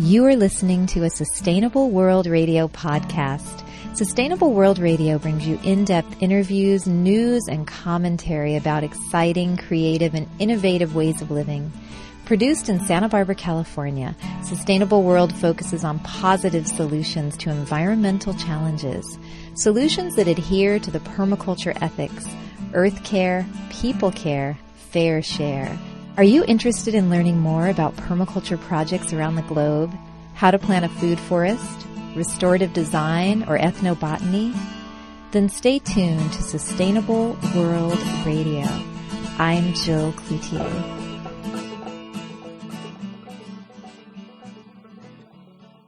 You are listening to a Sustainable World Radio podcast. Sustainable World Radio brings you in-depth interviews, news, and commentary about exciting, creative, and innovative ways of living. Produced in Santa Barbara, California, Sustainable World focuses on positive solutions to environmental challenges, solutions that adhere to the permaculture ethics, earth care, people care, fair share. Are you interested in learning more about permaculture projects around the globe, how to plant a food forest, restorative design, or ethnobotany? Then stay tuned to Sustainable World Radio. I'm Jill Cloutier.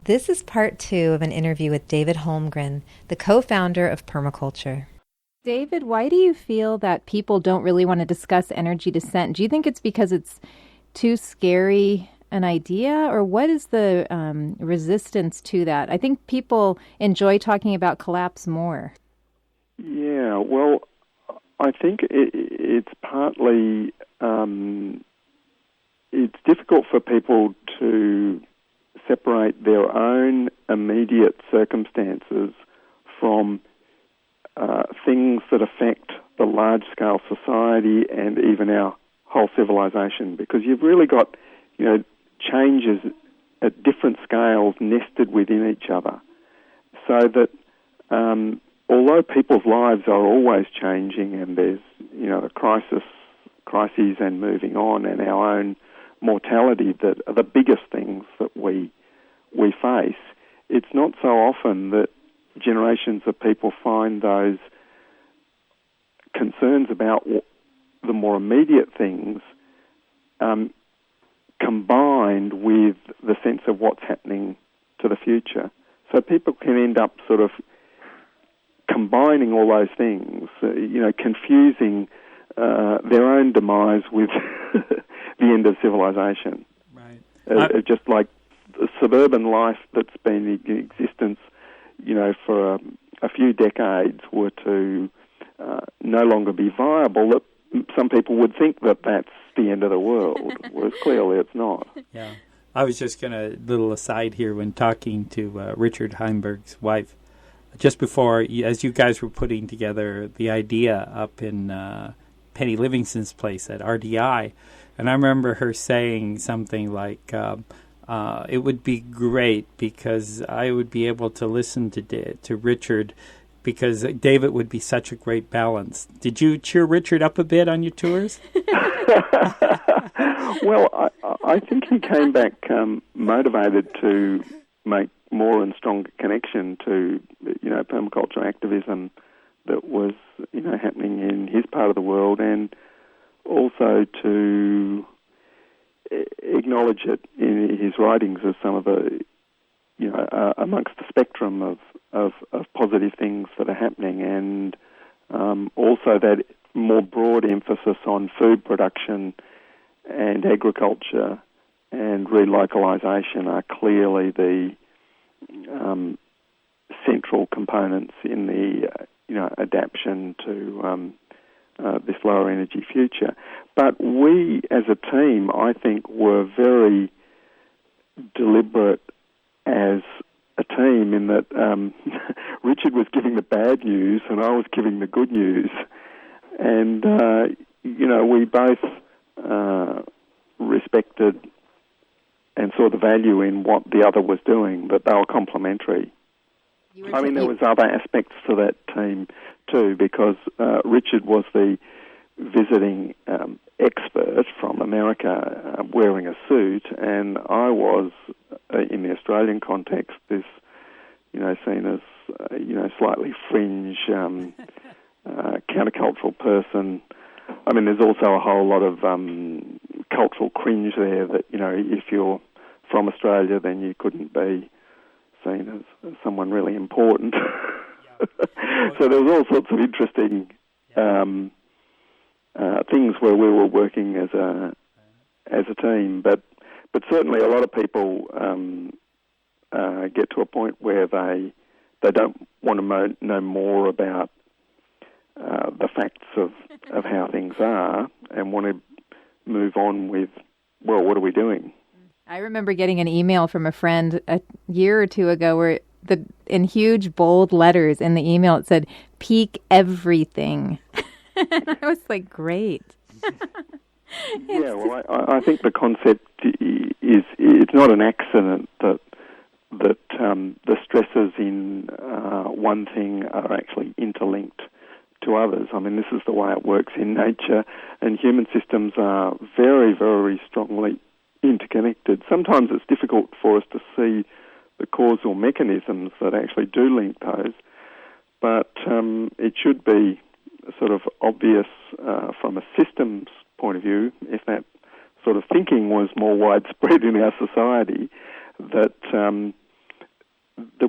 This is part 2 of an interview with David Holmgren, the co-founder of Permaculture. David, why do you feel that people don't really want to discuss energy dissent? Do you think it's because it's too scary an idea, or what is the resistance to that? I think people enjoy talking about collapse more. Yeah, well, I think it's partly, it's difficult for people to separate their own immediate circumstances from things that affect the large-scale society and even our whole civilization, because you've really got, changes at different scales nested within each other, so that although people's lives are always changing and there's, crises and moving on, and our own mortality that are the biggest things that we face, it's not so often that generations of people find those concerns about the more immediate things combined with the sense of what's happening to the future. So people can end up sort of combining all those things, confusing their own demise with the end of civilization. Right. Just like the suburban life that's been in existence, for a few decades were to no longer be viable, that some people would think that that's the end of the world, whereas clearly it's not. Yeah. I was just going to, little aside here, when talking to Richard Heinberg's wife, just before, as you guys were putting together the idea up in Penny Livingston's place at RDI, and I remember her saying something like, it would be great because I would be able to listen to Richard, because David would be such a great balance. Did you cheer Richard up a bit on your tours? Well, I think he came back motivated to make more and stronger connection to, permaculture activism that was, happening in his part of the world, and also to acknowledge it in his writings as some of the, amongst the spectrum of positive things that are happening, and also that more broad emphasis on food production and agriculture and relocalization are clearly the central components in the adaptation to this lower energy future. But we, as a team, I think, were very deliberate as a team in that Richard was giving the bad news and I was giving the good news. And, we both respected and saw the value in what the other was doing, but they were complementary. There was other aspects to that team too, because Richard was the visiting expert from America wearing a suit, and I was, in the Australian context, this, seen as, slightly fringe, countercultural person. There's also a whole lot of cultural cringe there that, if you're from Australia, then you couldn't be seen as someone really important. So there was all sorts of interesting things where we were working as a team, but certainly a lot of people get to a point where they don't want to know more about the facts of how things are and want to move on with, well, what are we doing? I remember getting an email from a friend a year or two ago where in huge bold letters in the email it said, "Peak everything." I was like, great. Yeah, well, I think the concept is it's not an accident that the stresses in one thing are actually interlinked to others. I mean, this is the way it works in nature, and human systems are very, very strongly interconnected. Sometimes it's difficult for us to see the causal mechanisms that actually do link those, but it should be sort of obvious from a systems point of view, if that sort of thinking was more widespread in our society, that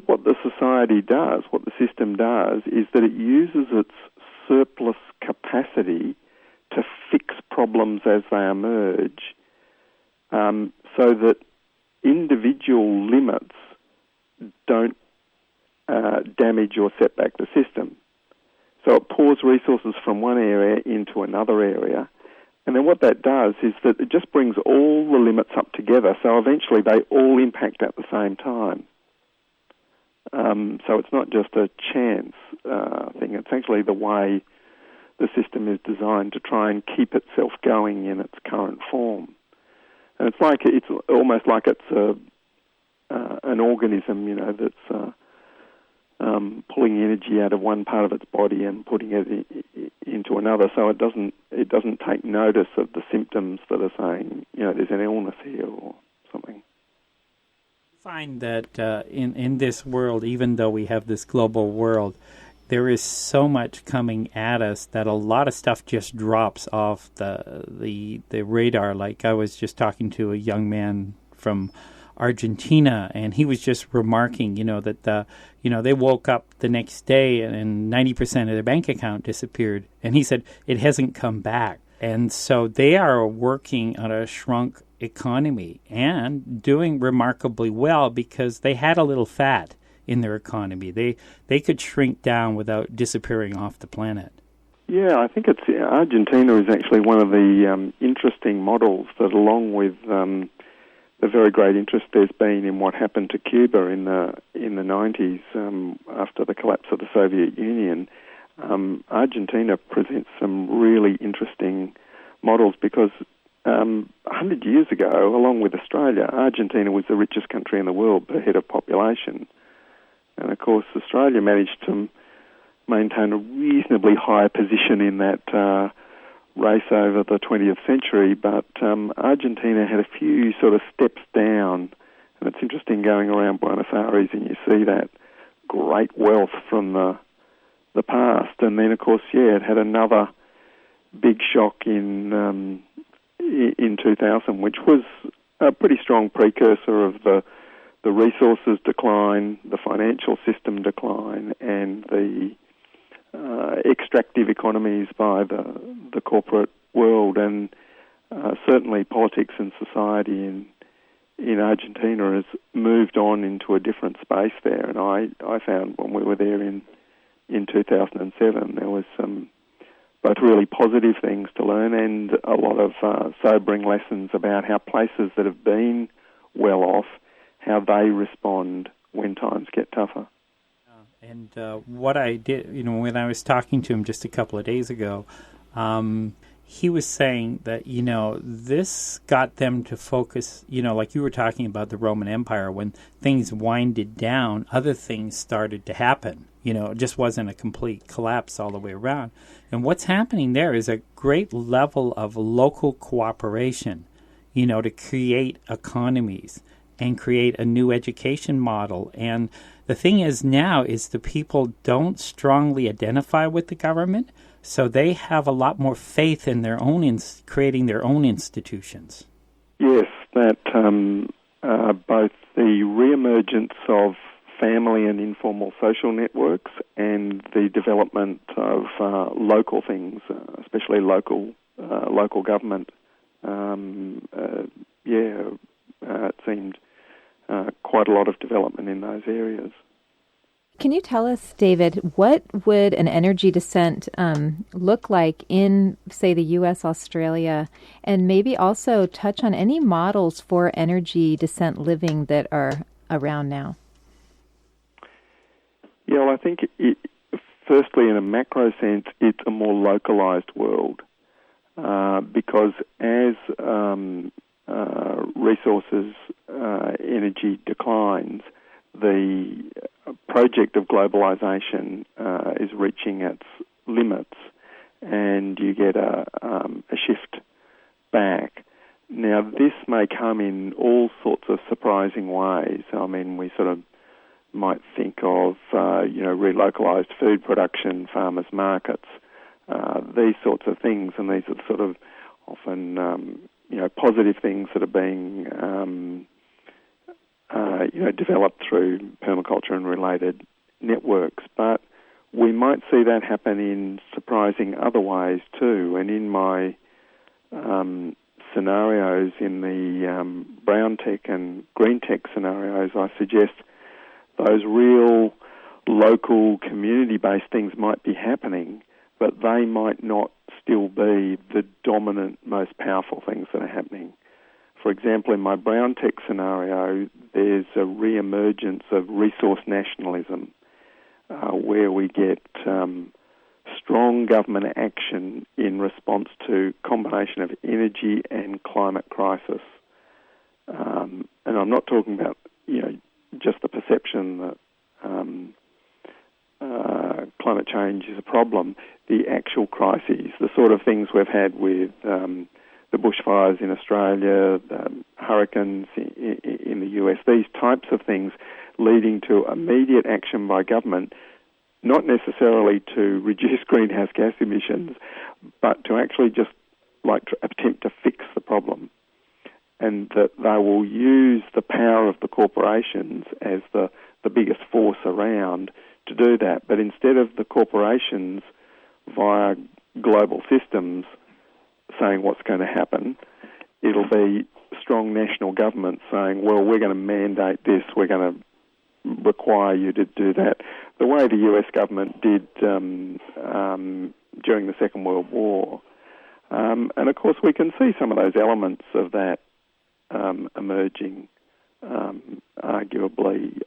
what the society does, what the system does, is that it uses its surplus capacity to fix problems as they emerge, so that individual limits don't damage or set back the system. So it pours resources from one area into another area, and then what that does is that it just brings all the limits up together, so eventually they all impact at the same time. So it's not just a chance thing, it's actually the way the system is designed to try and keep itself going in its current form. And it's almost like it's an organism, that's pulling energy out of one part of its body and putting it into another, so it doesn't take notice of the symptoms that are saying, there's an illness here or something. I find that in this world, even though we have this global world, there is so much coming at us that a lot of stuff just drops off the radar. Like I was just talking to a young man from Argentina, and he was just remarking, that they woke up the next day and 90% of their bank account disappeared, and he said it hasn't come back. And so they are working on a shrunk economy and doing remarkably well because they had a little fat in their economy. They could shrink down without disappearing off the planet. Yeah, I think Argentina is actually one of the interesting models that, along with the very great interest there's been in what happened to Cuba in the 90s after the collapse of the Soviet Union, Argentina presents some really interesting models because 100 years ago, along with Australia, Argentina was the richest country in the world per head of population. And of course, Australia managed to maintain a reasonably high position in that race over the 20th century, but Argentina had a few sort of steps down. And it's interesting going around Buenos Aires and you see that great wealth from the past. And then, of course, it had another big shock in 2000, which was a pretty strong precursor of the resources decline, the financial system decline, and the extractive economies by the corporate world. And certainly politics and society in Argentina has moved on into a different space there. And I found when we were there in 2007, there was some both really positive things to learn and a lot of sobering lessons about how places that have been well off, how they respond when times get tougher. And what I did, when I was talking to him just a couple of days ago, he was saying that, this got them to focus, like you were talking about the Roman Empire, when things winded down, other things started to happen. It just wasn't a complete collapse all the way around. And what's happening there is a great level of local cooperation, to create economies and create a new education model. And the thing is now is the people don't strongly identify with the government, so they have a lot more faith in their own creating their own institutions. Yes, that both the reemergence of family and informal social networks and the development of local things, especially local government. It seemed quite a lot of development in those areas. Can you tell us, David, what would an energy dissent look like in, say, the U.S., Australia, and maybe also touch on any models for energy dissent living that are around now? Yeah, well, I think, firstly, in a macro sense, it's a more localized world because as resources, energy declines, the project of globalization is reaching its limits, and you get a shift back. Now, this may come in all sorts of surprising ways. I mean, we sort of might think of, relocalized food production, farmers' markets, these sorts of things, and these are sort of often, positive things that are being developed through permaculture and related networks. But we might see that happen in surprising other ways too. And in my scenarios, in the brown tech and green tech scenarios, I suggest those real local community-based things might be happening, but they might not still be the dominant, most powerful things that are happening. For example, in my brown tech scenario, there's a re-emergence of resource nationalism, where we get strong government action in response to combination of energy and climate crisis. And I'm not talking about, just the perception that climate change is a problem. The actual crises, the sort of things we've had with the bushfires in Australia, the hurricanes in the US, these types of things leading to immediate action by government, not necessarily to reduce greenhouse gas emissions, but to actually just to attempt to fix the problem. And that they will use the power of the corporations as the biggest force around to do that. But instead of the corporations via global systems saying what's going to happen, it'll be strong national governments saying, well, we're going to mandate this, we're going to require you to do that. The way the US government did during the Second World War. And of course we can see some of those elements of that emerging arguably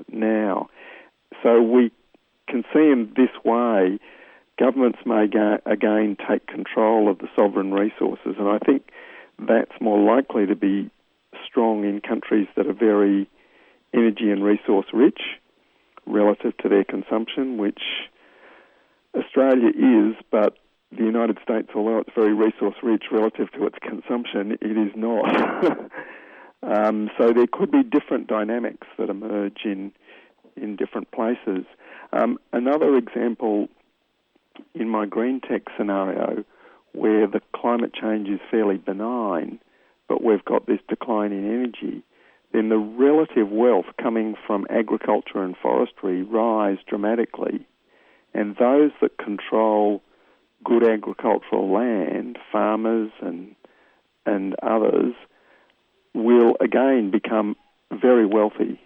now. So we can see in this way governments may again take control of the sovereign resources, and I think that's more likely to be strong in countries that are very energy and resource rich relative to their consumption, which Australia is, but the United States, although it's very resource rich relative to its consumption, it is not. So there could be different dynamics that emerge in different places. Another example in my green tech scenario, where the climate change is fairly benign, but we've got this decline in energy, then the relative wealth coming from agriculture and forestry rise dramatically, and those that control good agricultural land, farmers and others, will again become very wealthy.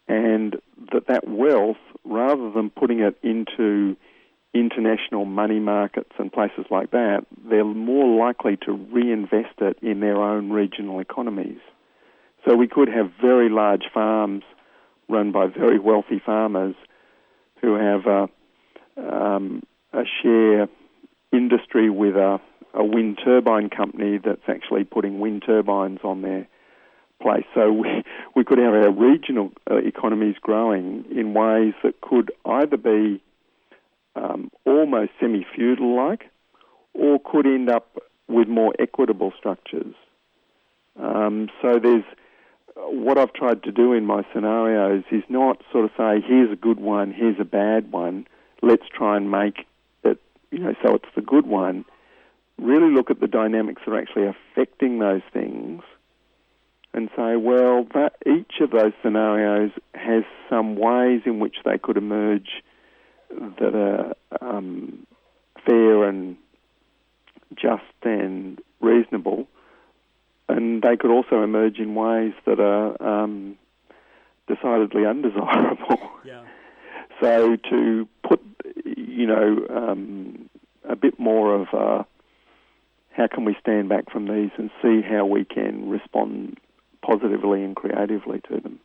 And that wealth, rather than putting it into international money markets and places like that, they're more likely to reinvest it in their own regional economies. So we could have very large farms run by very wealthy farmers who have a share industry with a wind turbine company that's actually putting wind turbines on their place. So we could have our regional economies growing in ways that could either be almost semi-feudal-like, or could end up with more equitable structures. So there's what I've tried to do in my scenarios is not sort of say, here's a good one, here's a bad one, let's try and make it, so it's the good one. Really look at the dynamics that are actually affecting those things and say, well, each of those scenarios has some ways in which they could emerge that are fair and just and reasonable, and they could also emerge in ways that are decidedly undesirable. Yeah. So to put, a bit more of how can we stand back from these and see how we can respond positively and creatively to them.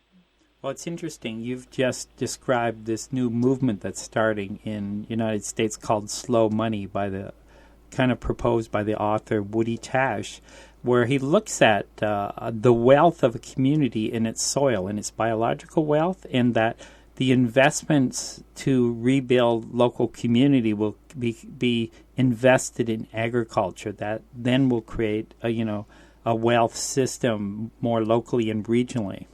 Well, it's interesting. You've just described this new movement that's starting in the United States called Slow Money, proposed by the author Woody Tash, where he looks at the wealth of a community in its soil, in its biological wealth, and that the investments to rebuild local community will be invested in agriculture. That then will create a wealth system more locally and regionally.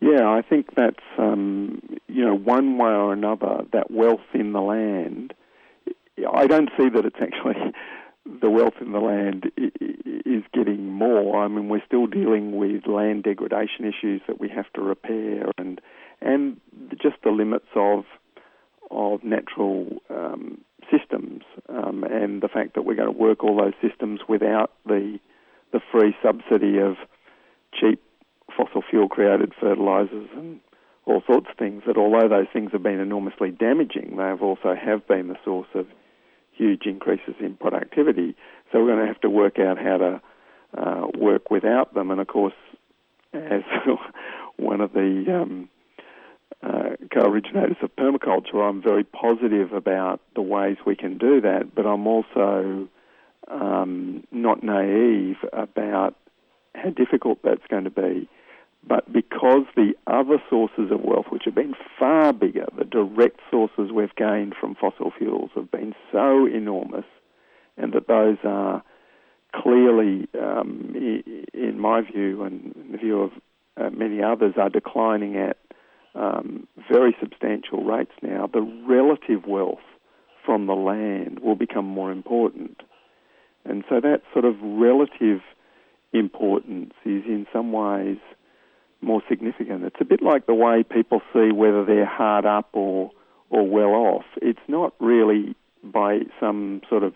Yeah, I think that's one way or another, that wealth in the land. I don't see that it's actually the wealth in the land is getting more. I mean, we're still dealing with land degradation issues that we have to repair, and just the limits of natural systems, and the fact that we're going to work all those systems without the free subsidy of cheap fossil fuel created fertilizers and all sorts of things, that although those things have been enormously damaging, they have been the source of huge increases in productivity. So we're going to have to work out how to work without them. And of course, as one of the co-originators of permaculture, I'm very positive about the ways we can do that, but I'm also not naive about how difficult that's going to be. But because the other sources of wealth, which have been far bigger, the direct sources we've gained from fossil fuels have been so enormous, and that those are clearly, in my view and in the view of many others, are declining at very substantial rates now, the relative wealth from the land will become more important. And so that sort of relative importance is in some ways more significant. It's a bit like the way people see whether they're hard up or well off. It's not really by some sort of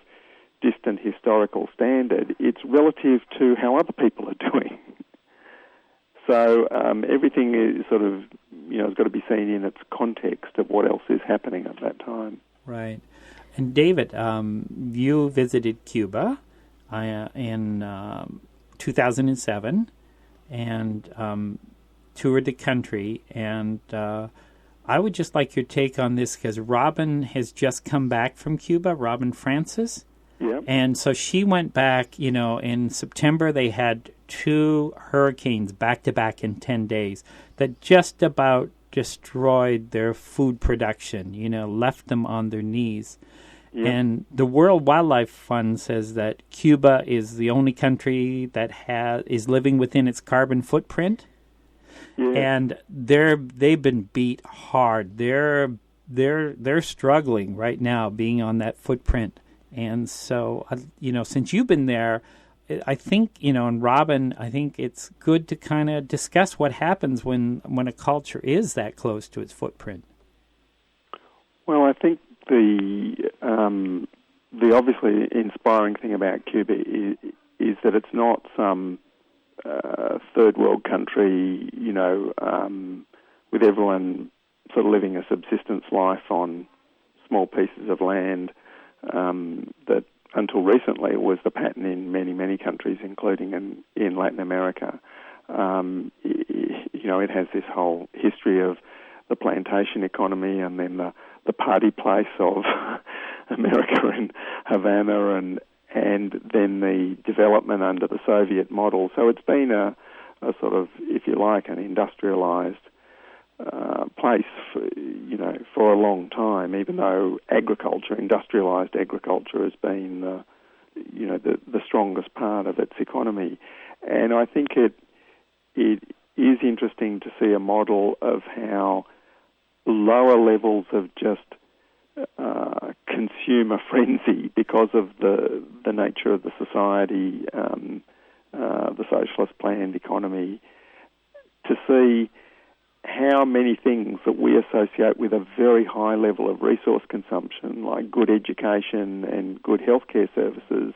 distant historical standard. It's relative to how other people are doing. So everything is sort of, has got to be seen in its context of what else is happening at that time. Right. And David, you visited Cuba in 2007 and toured the country. And I would just like your take on this, because Robin has just come back from Cuba, Robin Francis. Yep. And so she went back, in September they had 2 hurricanes back-to-back in 10 days that just about destroyed their food production, left them on their knees. Yep. And the World Wildlife Fund says that Cuba is the only country that is living within its carbon footprint. Yeah. And they've been beat hard. They're struggling right now, being on that footprint. And so, since you've been there, I think, and Robin, I think it's good to kind of discuss what happens when a culture is that close to its footprint. Well, I think the obviously inspiring thing about Cuba is that it's not some third world country, with everyone sort of living a subsistence life on small pieces of land, that until recently was the pattern in many, many countries, including in Latin America. It has this whole history of the plantation economy and then the party place of America and Havana and then the development under the Soviet model. So it's been a sort of, if you like, an industrialized place for a long time, even though industrialized agriculture has been the strongest part of its economy. And I think it is interesting to see a model of how lower levels of just consumer frenzy, because of the nature of the society, the socialist planned economy, to see how many things that we associate with a very high level of resource consumption, like good education and good healthcare services,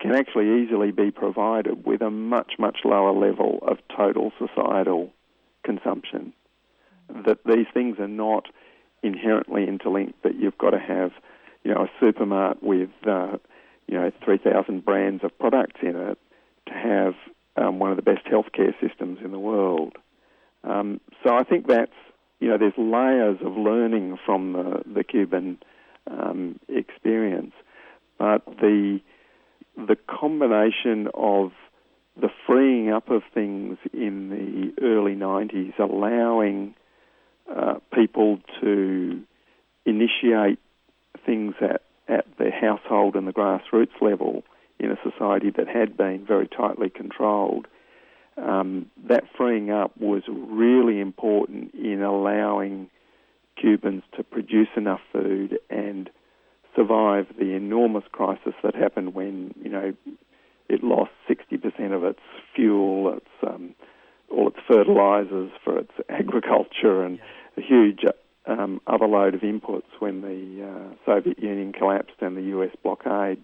can actually easily be provided with a much, much lower level of total societal consumption, that these things are not inherently interlinked, that you've got to have, a supermarket with, 3,000 brands of products in it to have one of the best healthcare systems in the world. So I think that's, there's layers of learning from the Cuban experience, but the combination of the freeing up of things in the early 90s, allowing people to initiate things at the household and the grassroots level in a society that had been very tightly controlled, that freeing up was really important in allowing Cubans to produce enough food and survive the enormous crisis that happened when, it lost 60% of its fuel, all its fertilizers for its agriculture, and a huge other load of inputs when the Soviet Union collapsed and the US blockade,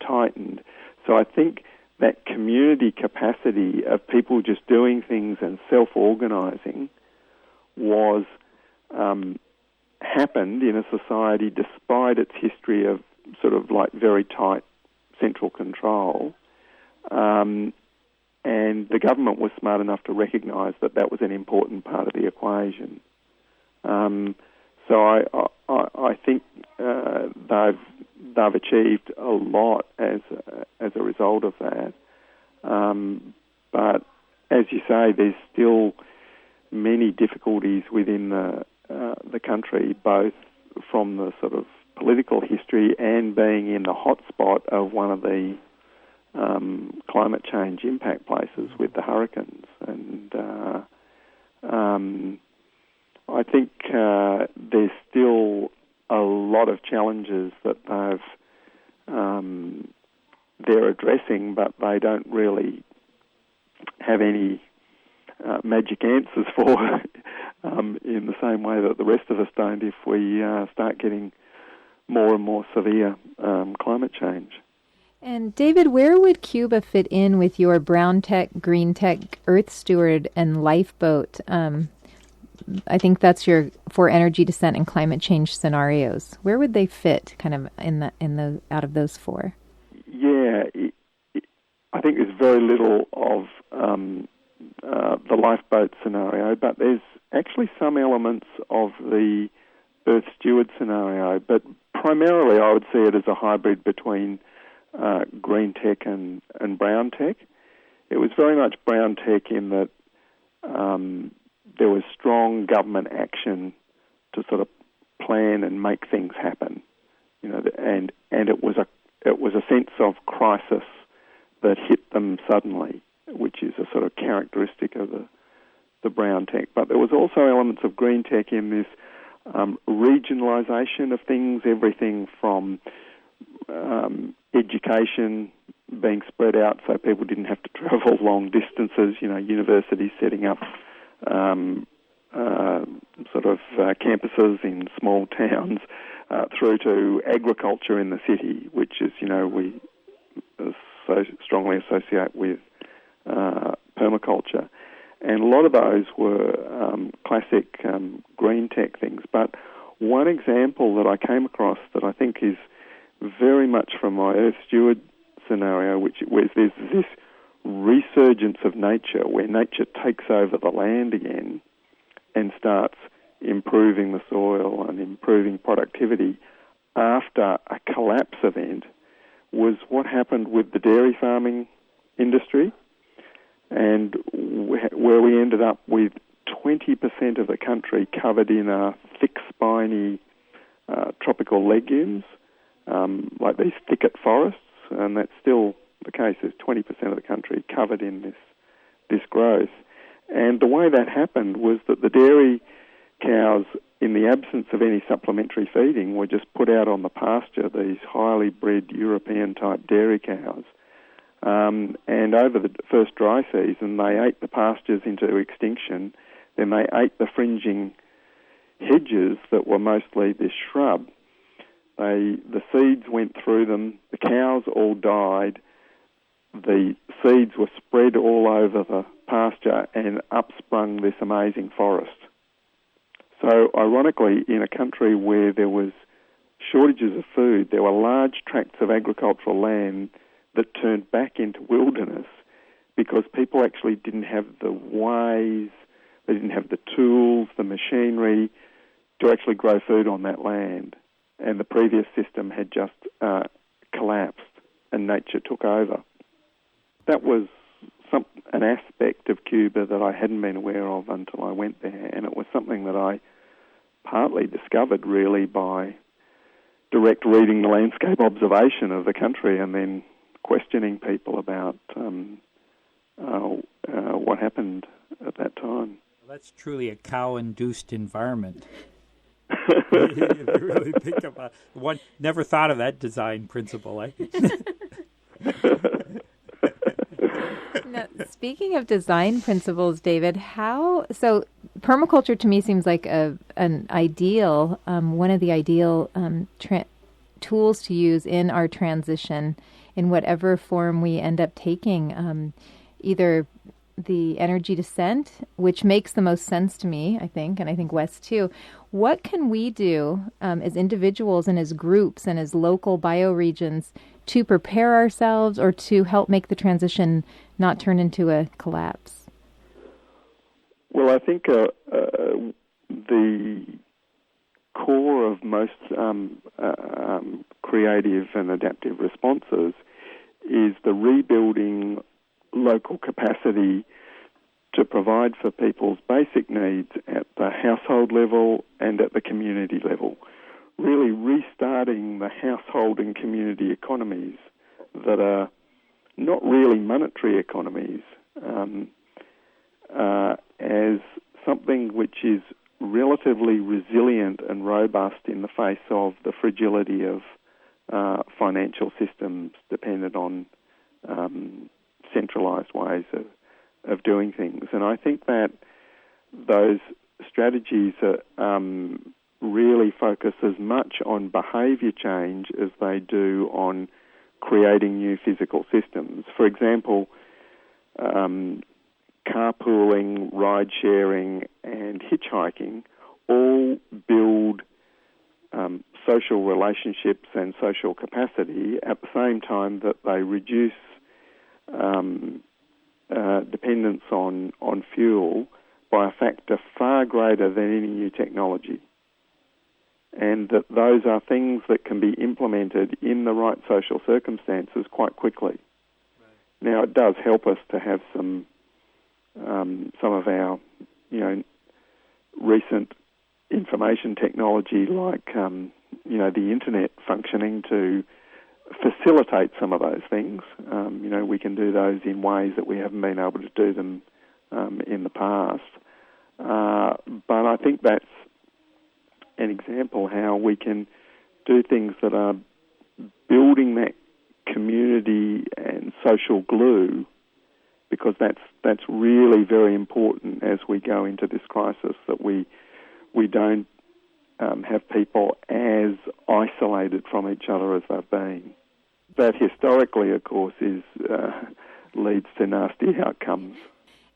tightened. So I think that community capacity of people just doing things and self-organizing was happened in a society despite its history of sort of like very tight central control, and the government was smart enough to recognise that was an important part of the equation. So I think they've achieved a lot as a result of that. But as you say, there's still many difficulties within the country, both from the sort of political history and being in the hotspot of one of the climate change impact places with the hurricanes. And I think there's still a lot of challenges that they're addressing, but they don't really have any magic answers for in the same way that the rest of us don't if we start getting more and more severe climate change. And David, where would Cuba fit in with your brown tech, green tech, Earth Steward, and Lifeboat? I think that's your 4 energy, dissent, and climate change scenarios. Where would they fit, kind of out of those 4? Yeah, I think there's very little of the Lifeboat scenario, but there's actually some elements of the Earth Steward scenario. But primarily, I would see it as a hybrid between green tech and brown tech. It was very much brown tech in that there was strong government action to sort of plan and make things happen, and it was a sense of crisis that hit them suddenly, which is a sort of characteristic of the brown tech. But there was also elements of green tech in this regionalisation of things, everything from education being spread out so people didn't have to travel long distances, universities setting up campuses in small towns, through to agriculture in the city, which is, we so strongly associate with permaculture. And a lot of those were classic green tech things. But one example that I came across that I think is very much from my Earth Steward scenario, where there's this resurgence of nature, where nature takes over the land again and starts improving the soil and improving productivity after a collapse event, was what happened with the dairy farming industry, and where we ended up with 20% of the country covered in thick, spiny tropical legumes, like these thicket forests, and that's still the case. There's 20% of the country covered in this growth. And the way that happened was that the dairy cows, in the absence of any supplementary feeding, were just put out on the pasture, these highly bred European-type dairy cows. And over the first dry season, they ate the pastures into extinction. Then they ate the fringing hedges that were mostly this shrub. The seeds went through them. The cows all died. The seeds were spread all over the pasture and upsprung this amazing forest. So ironically, in a country where there was shortages of food, there were large tracts of agricultural land that turned back into wilderness because people actually didn't have the ways, they didn't have the tools, the machinery to actually grow food on that land. And the previous system had just collapsed and nature took over. That was an aspect of Cuba that I hadn't been aware of until I went there, and it was something that I partly discovered really by direct reading the landscape observation of the country and then questioning people about what happened at that time. Well, that's truly a cow-induced environment. If you really think about one, never thought of that design principle, eh? Now, speaking of design principles, David, so permaculture to me seems like an ideal, one of the ideal tools to use in our transition in whatever form we end up taking, either the energy descent, which makes the most sense to me, I think, and I think Wes too. What can we do as individuals and as groups and as local bioregions to prepare ourselves or to help make the transition not turn into a collapse? Well, I think the core of most creative and adaptive responses is the rebuilding local capacity to provide for people's basic needs at the household level and at the community level. Really restarting the household and community economies that are not really monetary economies as something which is relatively resilient and robust in the face of the fragility of financial systems dependent on centralised ways of doing things. And I think that those strategies really focus as much on behaviour change as they do on creating new physical systems. For example, carpooling, ride-sharing and hitchhiking all build social relationships and social capacity at the same time that they reduce dependence on fuel by a factor far greater than any new technology. And that those are things that can be implemented in the right social circumstances quite quickly. Right. Now, it does help us to have some of our, recent information technology like, the internet functioning to facilitate some of those things. We can do those in ways that we haven't been able to do them in the past. But I think that's an example how we can do things that are building that community and social glue, because that's really very important as we go into this crisis, that we don't have people as isolated from each other as they've been. That historically, of course, leads to nasty outcomes.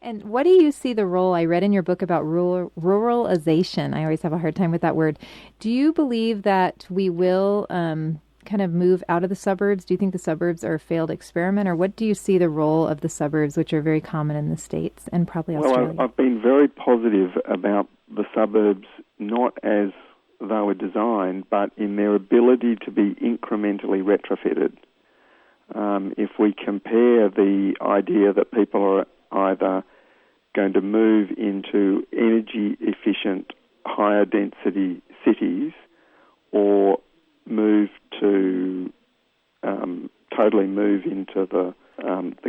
And what do you see the role, I read in your book about ruralization. I always have a hard time with that word. Do you believe that we will kind of move out of the suburbs? Do you think the suburbs are a failed experiment? Or what do you see the role of the suburbs, which are very common in the States and probably Australia? Well, I've been very positive about the suburbs, not as they were designed, but in their ability to be incrementally retrofitted. If we compare the idea that people are either going to move into energy-efficient, higher-density cities or totally move into the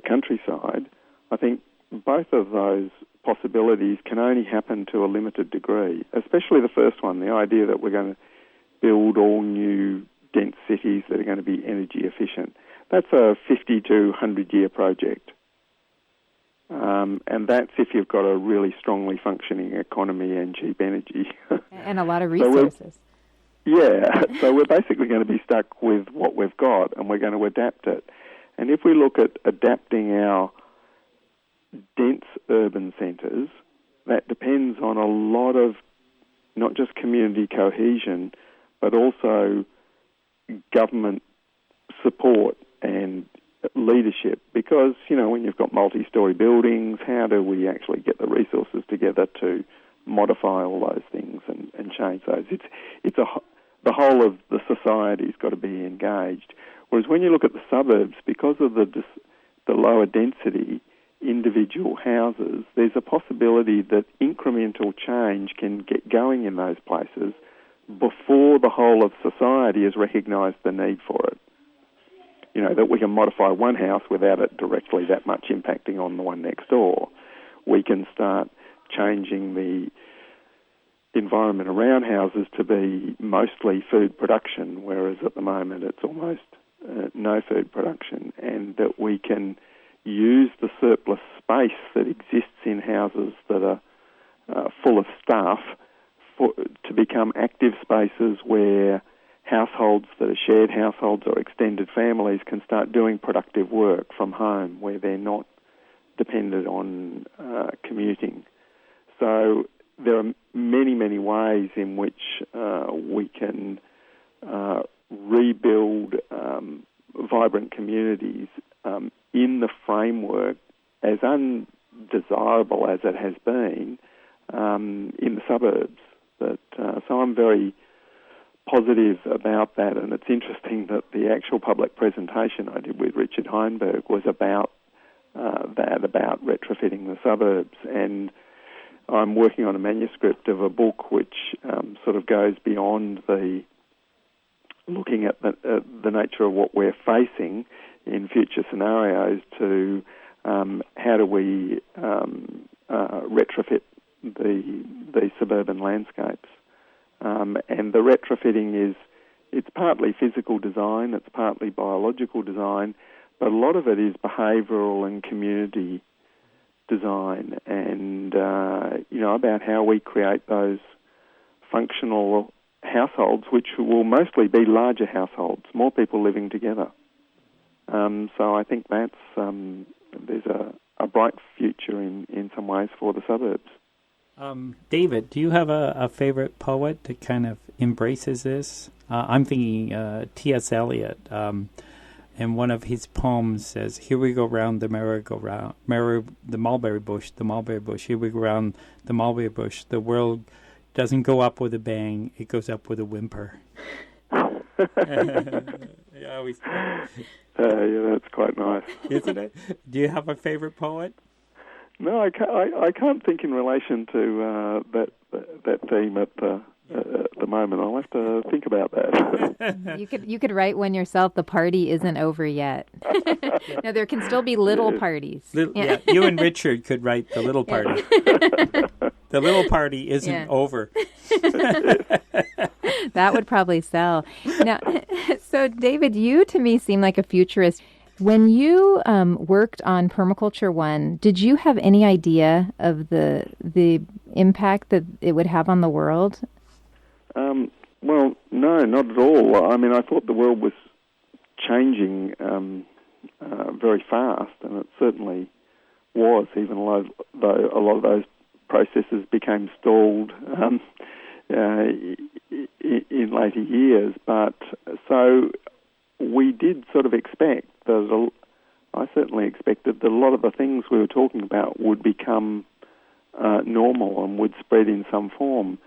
countryside, I think both of those possibilities can only happen to a limited degree, especially the first one, the idea that we're going to build all new dense cities that are going to be energy efficient. That's a 50 to 100-year project. And that's if you've got a really strongly functioning economy and cheap energy. And a lot of resources. So we're basically going to be stuck with what we've got, and we're going to adapt it. And if we look at adapting our dense urban centres, that depends on a lot of not just community cohesion, but also government support and leadership. Because, when you've got multi-storey buildings, how do we actually get the resources together to modify all those things and change those? The whole of the society's got to be engaged. Whereas when you look at the suburbs, because of the lower density individual houses, there's a possibility that incremental change can get going in those places before the whole of society has recognised the need for it. That we can modify one house without it directly that much impacting on the one next door. We can start changing the environment around houses to be mostly food production, whereas at the moment it's almost no food production, and that we can use the surplus space that exists in houses that are full of stuff to become active spaces where households that are shared households or extended families can start doing productive work from home where they're not dependent on commuting. So there are many, many ways in which we can rebuild vibrant communities in the framework, as undesirable as it has been, in the suburbs. So I'm very positive about that, and it's interesting that the actual public presentation I did with Richard Heinberg was about about retrofitting the suburbs, and I'm working on a manuscript of a book which sort of goes beyond looking at the nature of what we're facing in future scenarios to how do we retrofit the suburban landscapes. And the retrofitting it's partly physical design, it's partly biological design, but a lot of it is behavioural and community design and, about how we create those functional households, which will mostly be larger households, more people living together. So I think that's there's a bright future in some ways for the suburbs. David, do you have a favorite poet that kind of embraces this? I'm thinking T.S. Eliot, and one of his poems says, "Here we go round the merry-go-round, the mulberry bush, here we go round the mulberry bush. The world doesn't go up with a bang, it goes up with a whimper." Yeah, that's quite nice. Isn't it? Do you have a favorite poet? No, I can't think in relation to that theme at the moment. I'll have to think about that. You could write one yourself. The party isn't over yet. No, there can still be little parties. Yeah, you and Richard could write the little party. The little party isn't over. That would probably sell. Now, so David, you to me seem like a futurist. When you worked on Permaculture 1, did you have any idea of the impact that it would have on the world? Well, no, not at all. I mean, I thought the world was changing very fast, and it certainly was, even though a lot of those processes became stalled in later years. But so we did sort of expect that I certainly expected that a lot of the things we were talking about would become normal and would spread in some form.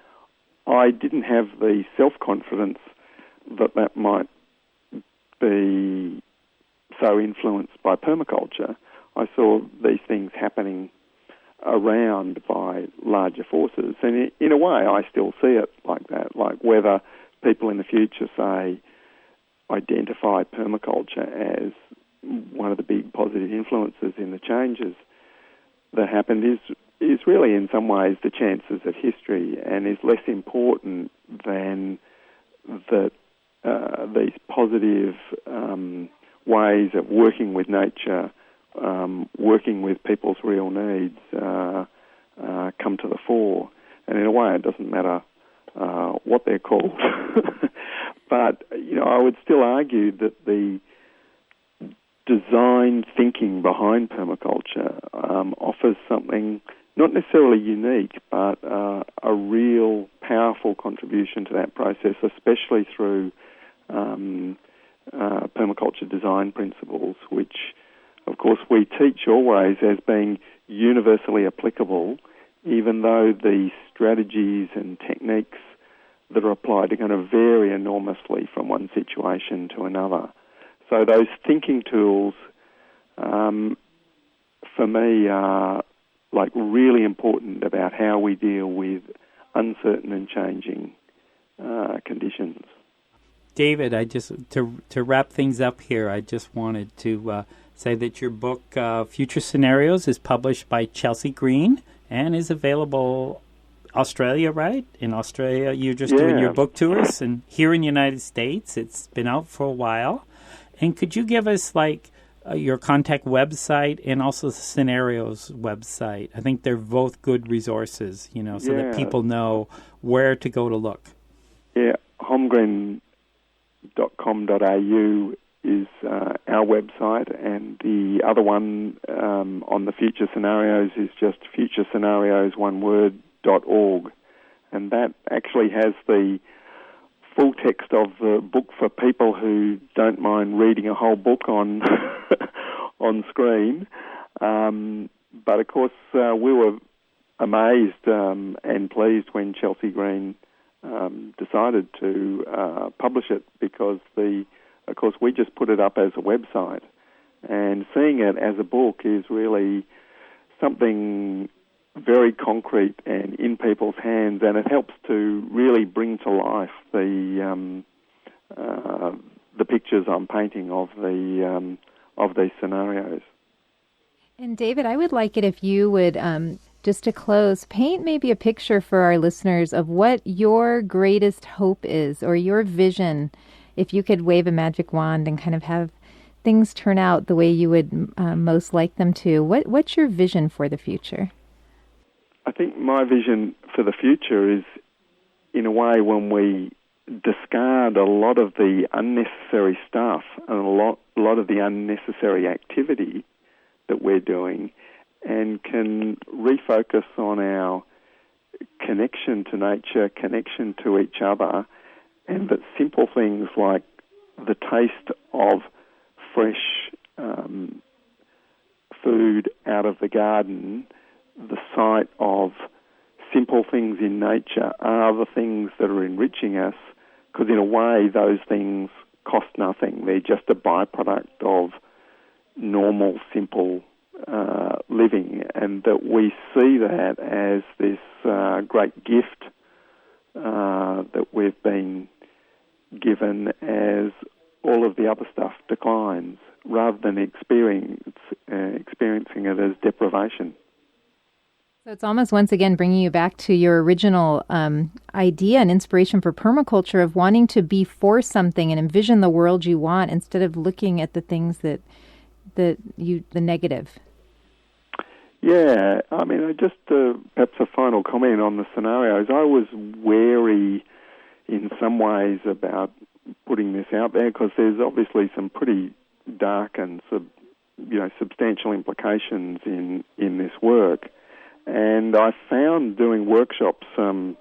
I didn't have the self-confidence that might be so influenced by permaculture. I saw these things happening around by larger forces, and in a way I still see it like that, like whether people in the future say identify permaculture as one of the big positive influences in the changes that happened is really in some ways the chances of history, and is less important than that these positive ways of working with nature, working with people's real needs come to the fore. And in a way it doesn't matter what they're called. But, I would still argue that the design thinking behind permaculture offers something not necessarily unique, but a real powerful contribution to that process, especially through permaculture design principles, which, of course, we teach always as being universally applicable, even though the strategies and techniques that are applied are going to vary enormously from one situation to another. So those thinking tools, for me, are like really important about how we deal with uncertain and changing conditions. David, I just to wrap things up here, I just wanted to say that your book, Future Scenarios, is published by Chelsea Green and is available Australia, right? In Australia, you're just doing your book tours, and here in the United States, it's been out for a while. And could you give us, your contact website and also the Scenarios website? I think they're both good resources, so that people know where to go to look. Yeah, holmgren.com.au is our website, and the other one on the Future Scenarios is just futurescenarios.org, and that actually has the full text of the book for people who don't mind reading a whole book on on screen. But of course, we were amazed and pleased when Chelsea Green decided to publish it, because of course, we just put it up as a website, and seeing it as a book is really something very concrete and in people's hands, and it helps to really bring to life the pictures I'm painting of these scenarios. And David, I would like it if you would, just to close, paint maybe a picture for our listeners of what your greatest hope is, or your vision, if you could wave a magic wand and kind of have things turn out the way you would most like them to. What's your vision for the future? I think my vision for the future is, in a way, when we discard a lot of the unnecessary stuff and a lot of the unnecessary activity that we're doing, and can refocus on our connection to nature, connection to each other, and that simple things like the taste of fresh food out of the garden, the sight of simple things in nature are the things that are enriching us, because in a way those things cost nothing. They're just a byproduct of normal, simple living, and that we see that as this great gift that we've been given as all of the other stuff declines, rather than experiencing it as deprivation. So it's almost once again bringing you back to your original idea and inspiration for permaculture of wanting to be for something and envision the world you want, instead of looking at the things the negative. Yeah, I mean, just perhaps a final comment on the scenarios. I was wary in some ways about putting this out there, because there's obviously some pretty dark and substantial implications in this work. And I found doing workshops both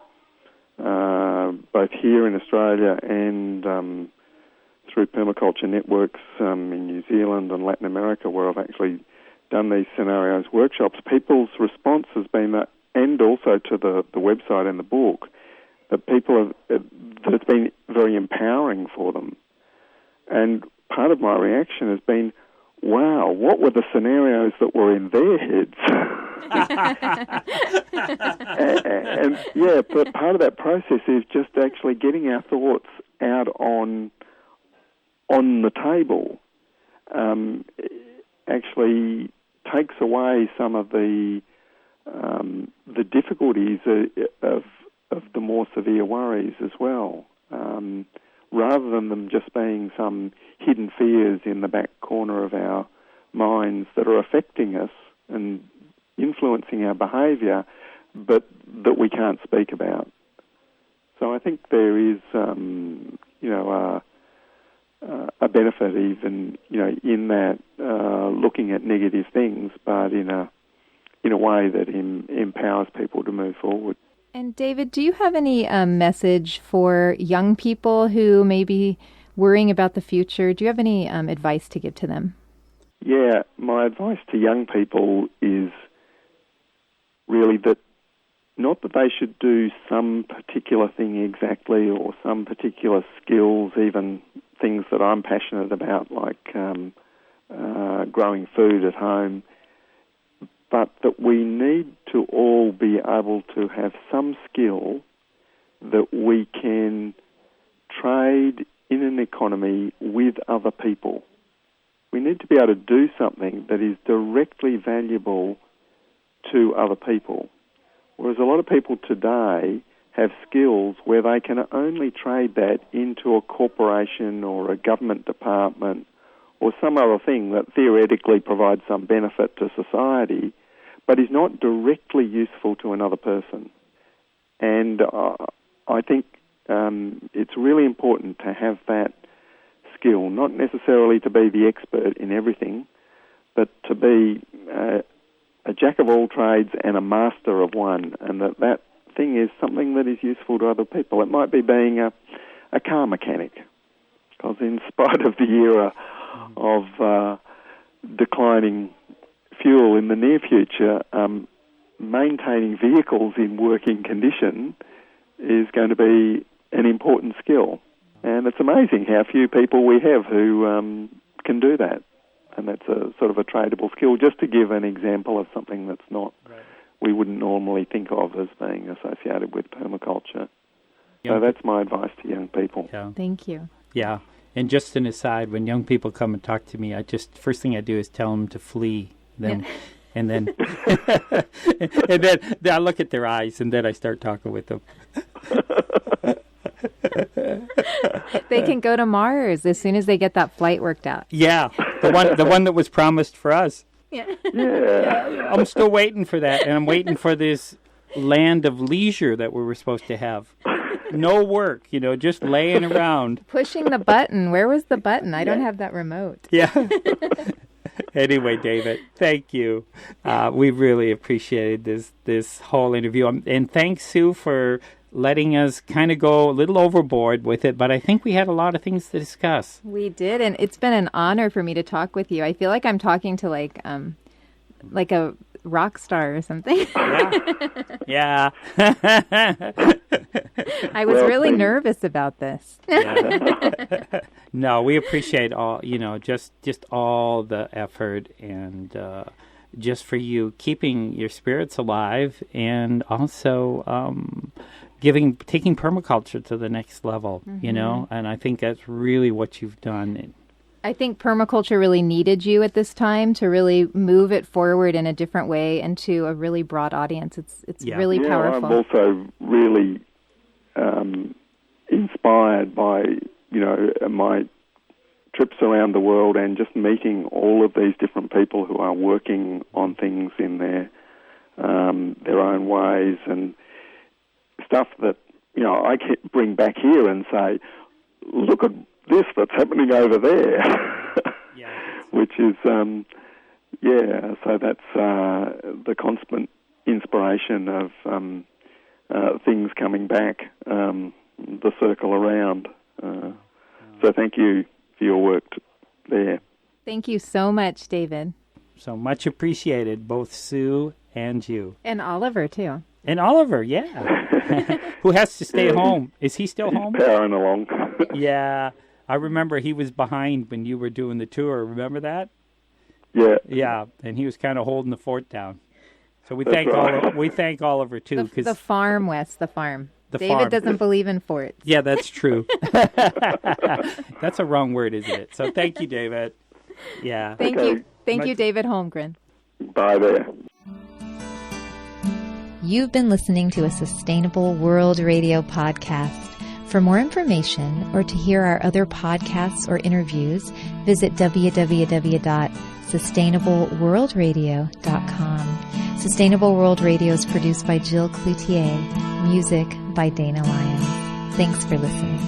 here in Australia and through permaculture networks in New Zealand and Latin America, where I've actually done these scenarios workshops, people's response has been that, and also to the website and the book, that that it's been very empowering for them. And part of my reaction has been, wow, what were the scenarios that were in their heads? But part of that process is just actually getting our thoughts out on the table. Actually takes away some of the difficulties of the more severe worries as well, rather than them just being some hidden fears in the back corner of our minds that are affecting us and influencing our behaviour, but that we can't speak about. So I think there is, a benefit even, in that looking at negative things, but in a in a way that empowers people to move forward. And David, do you have any message for young people who may be worrying about the future? Do you have any advice to give to them? Yeah, my advice to young people is really that not that they should do some particular thing exactly or some particular skills, even things that I'm passionate about, like growing food at home, but that we need to all be able to have some skill that we can trade in an economy with other people. We need to be able to do something that is directly valuable to other people. Whereas a lot of people today have skills where they can only trade that into a corporation or a government department or some other thing that theoretically provides some benefit to society, but is not directly useful to another person. And I think it's really important to have that skill, not necessarily to be the expert in everything, but to be a jack of all trades and a master of one, and that thing is something that is useful to other people. It might be being a car mechanic, because in spite of the era of declining fuel in the near future, maintaining vehicles in working condition is going to be an important skill. And it's amazing how few people we have who can do that. And that's a sort of a tradable skill, just to give an example of something that's not, we wouldn't normally think of as being associated with permaculture. So that's my advice to young people. Yeah. Thank you. Yeah. And just an aside, when young people come and talk to me, first thing I do is tell them to flee them. Yeah. And then and then I look at their eyes, and then I start talking with them. They can go to Mars as soon as they get that flight worked out. Yeah, the one that was promised for us. Yeah. I'm still waiting for that, and I'm waiting for this land of leisure that we were supposed to have. No work, just laying around. Pushing the button. Where was the button? I don't have that remote. Yeah. Anyway, David, thank you. We really appreciated this whole interview. And thanks, Sue, for letting us kind of go a little overboard with it, but I think we had a lot of things to discuss. We did, and it's been an honor for me to talk with you. I feel like I'm talking to like a rock star or something. Yeah. I was really nervous about this. No, we appreciate all, just all the effort and just for you keeping your spirits alive and also taking permaculture to the next level, and I think that's really what you've done. I think permaculture really needed you at this time to really move it forward in a different way and to a really broad audience. It's really powerful. I'm also really inspired by, my trips around the world and just meeting all of these different people who are working on things in their own ways and stuff that, I can bring back here and say, look at this that's happening over there, which is, so that's the constant inspiration of things coming back, the circle around. So thank you for your work there. Thank you so much, David. So much appreciated, both Sue and you. And Oliver, too. And Oliver, yeah. Who has to stay home. Is he still home? Powering along. Yeah. I remember he was behind when you were doing the tour. Remember that? Yeah. Yeah, and he was kind of holding the fort down. So we thank Oliver, too. The farm, Wes, the farm. David farm. Doesn't believe in forts. Yeah, that's true. That's a wrong word, isn't it? So thank you, David. Yeah. Thank you. Thank you, David Holmgren. Bye there. You've been listening to a Sustainable World Radio podcast. For more information or to hear our other podcasts or interviews, visit www.sustainableworldradio.com. Sustainable World Radio is produced by Jill Cloutier. Music by Dana Lyons. Thanks for listening.